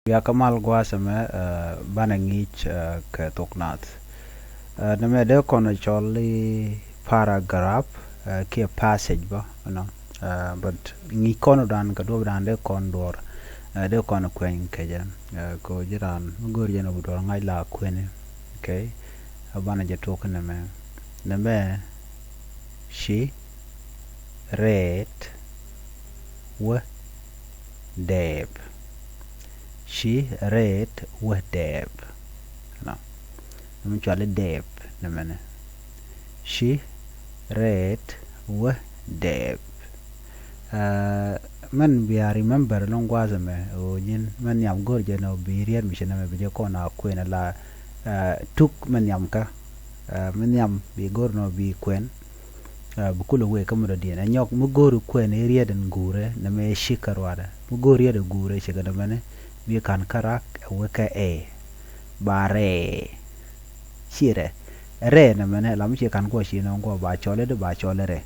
ya kamal gwasame bana ngich ke toknat neme de kono choli paragraph ke passage ba no but ngi kono dan ka do dan de kon dor de kono kwen keja ko jiran gor jena bu dor ngai la kwene okay bana je tokne me neme she read w deb she read with deb no I'm chale deb namene she read with deb man bi I remember long me o yin man yam gorje no bi rier mi shena me bi ko na kwena la tuk man yam ka man yam bi gor no bi kwen bu kulo we kamro dien anyok mu goru kwen rier den gure na me shikarwada mu gor rier gure shiga da mane bi kan karak weka bare shire re na mane lam shi kan ko shi no go ba chole de ba chole re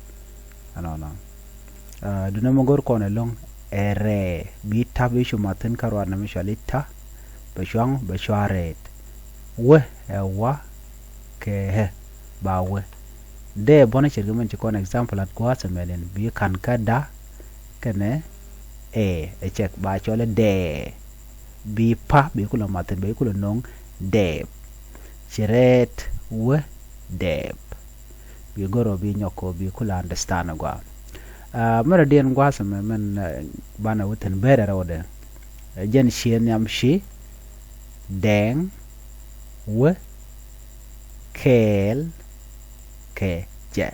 no du na mo gor kono long re bi tabi shu maten karwa na mi shalita ba shwang ba shwaret we wa ke he ba we de bona shi gumen ci kon example at ko sa melen bi kan ka da kene check ba chole de bi pa bi kula maten bi kula nong deb chiret we deb bi goro bi nyoko bi kula understand gwa mara dien gwa sa men bana wuten bere rawde jen shien yam shi deng we kel ke je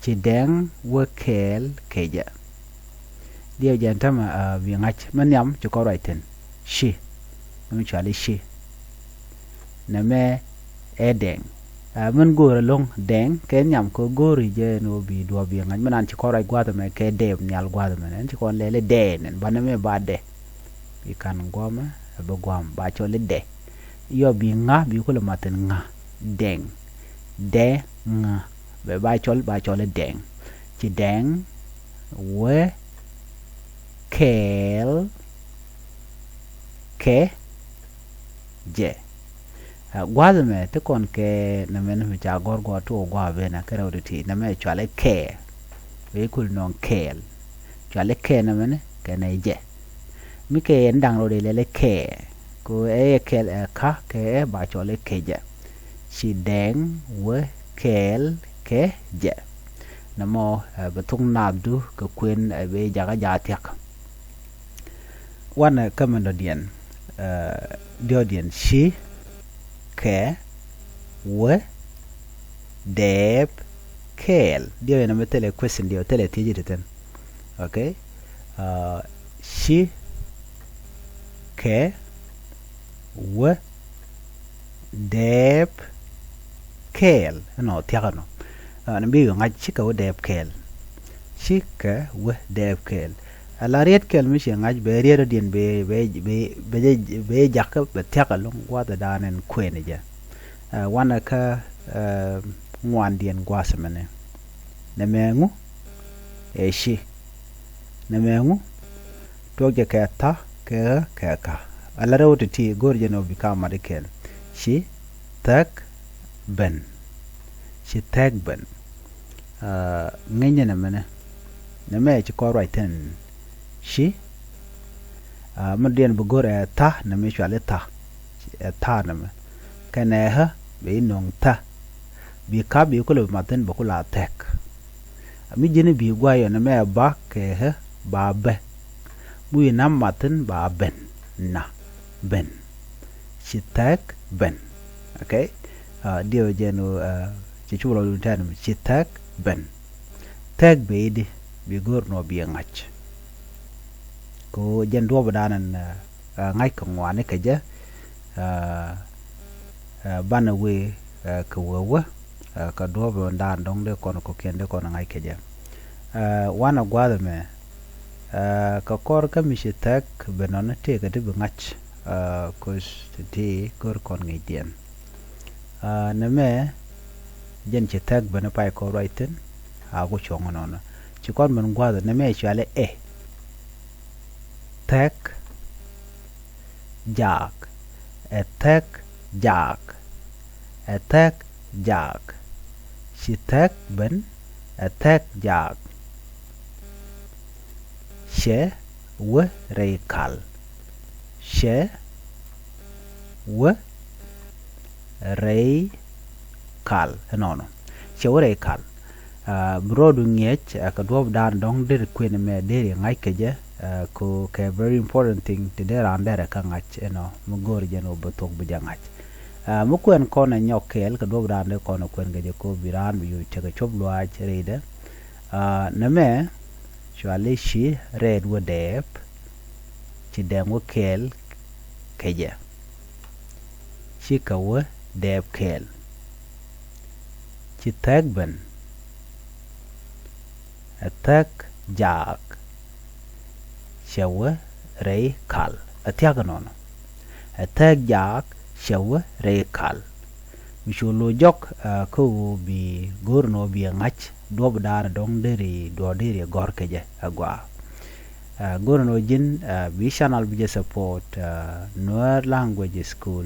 chi deng we kel ke je dia jantama bi ngach man yam ci ko raiten shi mi chali shi na me edeng man gor long deng ke nyam ko gori je no bi do bi ngach man ci ko ray gwada me ke deb nyal gwada me ci ko lele de nen bana me ba de bi kan goma ba gwam ba chole de yo bi nga bi ko le maten nga deng de nga be ba chole deng ci deng we kel ke je gwada me te kon ke na men mi cha gor go to gwa be na kare oditi na me chale ke be kul non kel chale ke na men ke na je mi ke ndang ro de le ke ko kel ka ke ba chale ke je si deng we kel ke je na mo betung nabdu ke kwen be jaga jatiak wana kamendo dien diodien shi ke we deb kel dio na metele question dio tele tiji ten okay shi ke we deb kel no tiagano na bi ngaj chika we deb kel shi ke we deb kel ala riet kel mi shi ngaj be riet dien be jakka be tiaka long wada danen kwene ja wana ka ngwan dien gwasemene ne mengu shi ne mengu toje ka ta ke ka ala rawti ti gorje no bi kama de kel shi tak ben shi tak ben ngenya ne mene ne me ci ko right ten shi mudien bugore ta na mi chale ta na me kana ha be nong ta bi ka bi ko le maten ba ko la tek mi jeni bi gwa yo na me ba ke ha ba be bu na maten ba ben na ben shi tek ben okay dio jenu ci chulo lu tan shi tek ben tek be di bi gor no bi ngach ko jen do badanan ngai ko ngwane ke je bana we ko wewa ka do bo ndan dong de kono ko kende kono ngai ke je wana gwada me ka kor ka mi shitak benona te ka de ngach ko ti kor kon ngai dien na me jen shitak bana pai ko raiten a go chongono ci kon man gwada na me chale tag jack, attack jack, attack jack, she attack ben, attack jack, she w ray kal, she w ray kal no she w ray kal brodu ngech ka dob dan dong der queen me der ngai keje ko ke very important thing to der under ka ngach no mo gor jeno botok bu jangach mo kwen kona nyokel ka dob dan kono kwen geje ko biran yu tega choblo a cherede na me shwale shi red wo dep ci dem wo kel keje shi ka wo dep kel ci tagban attack jack shawa ray kal attack non attack jack shawa ray kal mishulo jok ko bi gorno bi ngach dob dar dong deri do deri gor keje agwa gorno jin bi channel bi support no language school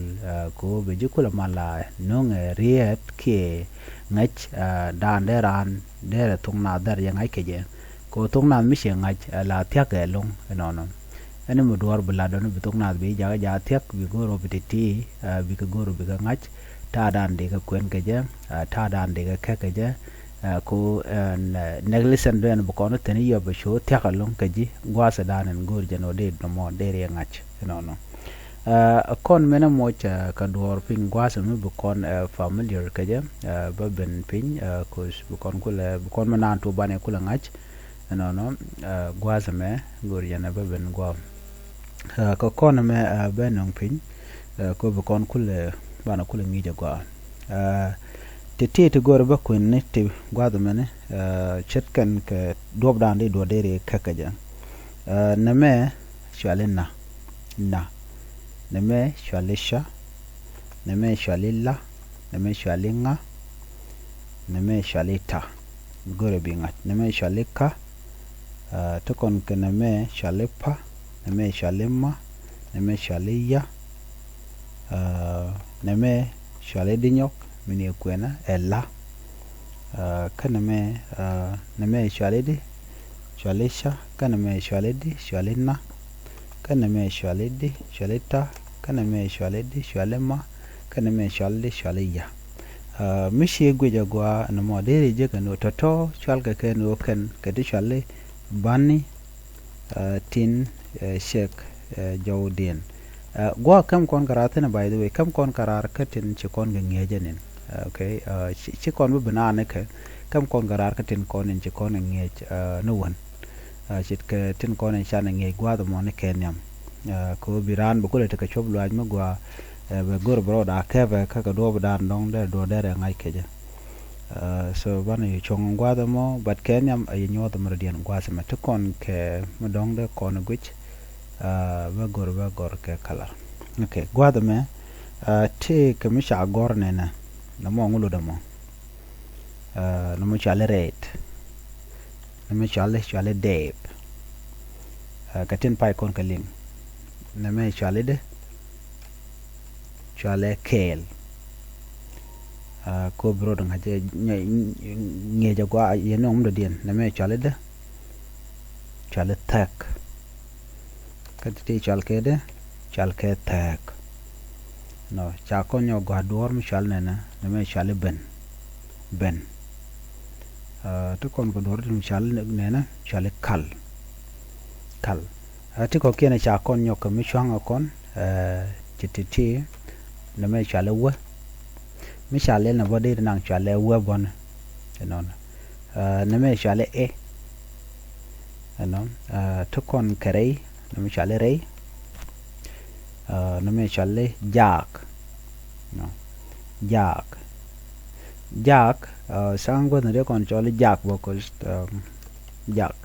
ko be jukula mala nong riet ke ngach dan deran dere tungna dar yang ai keje ko tungna mi she ngach la tiak elong nono ene mo dor bula don bi tungna bi jaga ja tiak bi goro bititi bi ka goro bi ka ngach ta dan de ka kwen keje ta dan de ka keje ko neglisen do en bu kono teni yobe sho tiak elong keji gwasa dan en gor jeno de no mo dere ngach nono kon mena mocha ka dor ping gwasa mi bu kon familiar kaje ba ben ping ko bu kon kula bu kon manan to bane kula ngach no gwasa me gor yana ba ben gwa ko kon me benong ping ko bu kon kula bana kula ngi gwa te gor ba ko ne te gwada mene chetkan ke dob dan de do dere kakaja na me shwalena na neme shwalisha neme shwalilla neme shwalinga neme shwalita gore binga neme shwalika tokon ke neme shwalipa neme shwalimma neme shwaliya neme shwaledinyok mini kwena ella kaneme neme shwalidi shwalisha kaneme shwalidi shwalinna kana me shwalidi shwalita kana me shwalidi shwalema kana me shwalidi shwaliya mishi gweja gwa no modere je kano toto shwal ka keno kan kadi shwale bani tin shek jawdin gwa kam kon karatena by the way kam kon karar katin ci kon ngejenin okay ci kon bu banana ka kam kon karar katin kon ci kon ngej no won chit ke tin kon en chana nge gwa do mon kenyam ko biran bu kule te ka choblu aj magwa be gor bro da keve ka ka do dan dong de do dere ngai keje so bana yu chong gwa do mo bat kenyam ay nyot mo radian gwa sama te kon ke mo dong de kon guch be gor ke kala okay gwa do me te ke mi sha gor ne na mo ngulu do mo no mo chale rate neme chale deb katin pai kon kaling neme chale de chale kel ko bro dang haje nge jagwa yeno umdo dien neme chale de chale tak katiti chalke tak no cha konyo gwa dor mi chal nena neme chale ben to kon ko dor dum chal nena chale kal ti ko kene cha kon nyok mi chwanga kon titi na me chale wa mi chale na body nang chale wa bon non na me chale non to kon kare na me chale rei na me chale jak no jak sango na kon chale jak bokol jak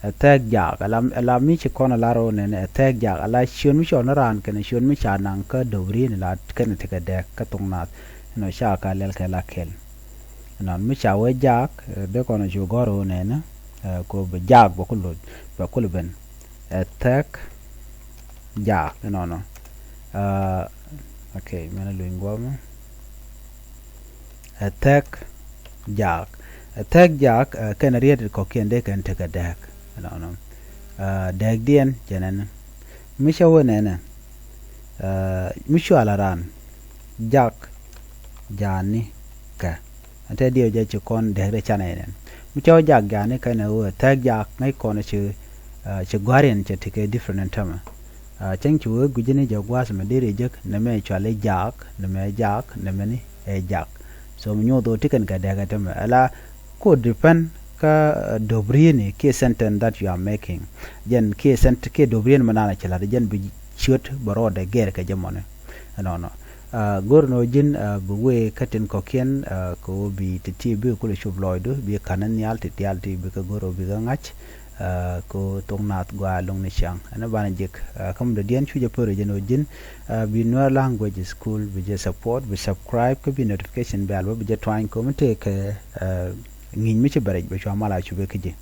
attack jak alam mi ci kon laro ne attack jak ala shion mi chon ran ken shion mi cha nang ka dowri ne la ken te ka de ka tung na no sha ka lel ka la kel non mi cha we jak de kon ju goro ne na ko be jak bokul ben attack jak no okay mana lu ngwam attack jack kan ried ko kende kan te gadak no dag dien janan misha wonena mishu alaran jack jani ka ante dio ja chukon de chanainen misha jack jani kan wo attack jack ngai kono che gwarian che tike different tama chang chu gujini jagwas ma dire jek na me chale jack na me jack na me ni e jack so nyo do tikan ga daga tama ala could depend ka dobrini ke sentence that you are making jen ke sent ke dobrin manana chala jen bi chut baro de ger ka jamone no gorno jin bu we katin kokien ko bi titi bi ko le shubloido bi kanan yalti bi ka goro bi ga ngach ko tongnat gwa long ni chang ana bana jek kam de dien chuje pore jeno jin bi no language school bi je support bi subscribe ko bi notification bell bi je trying comment ke ngin mi ci bare be cho mala ci be ke je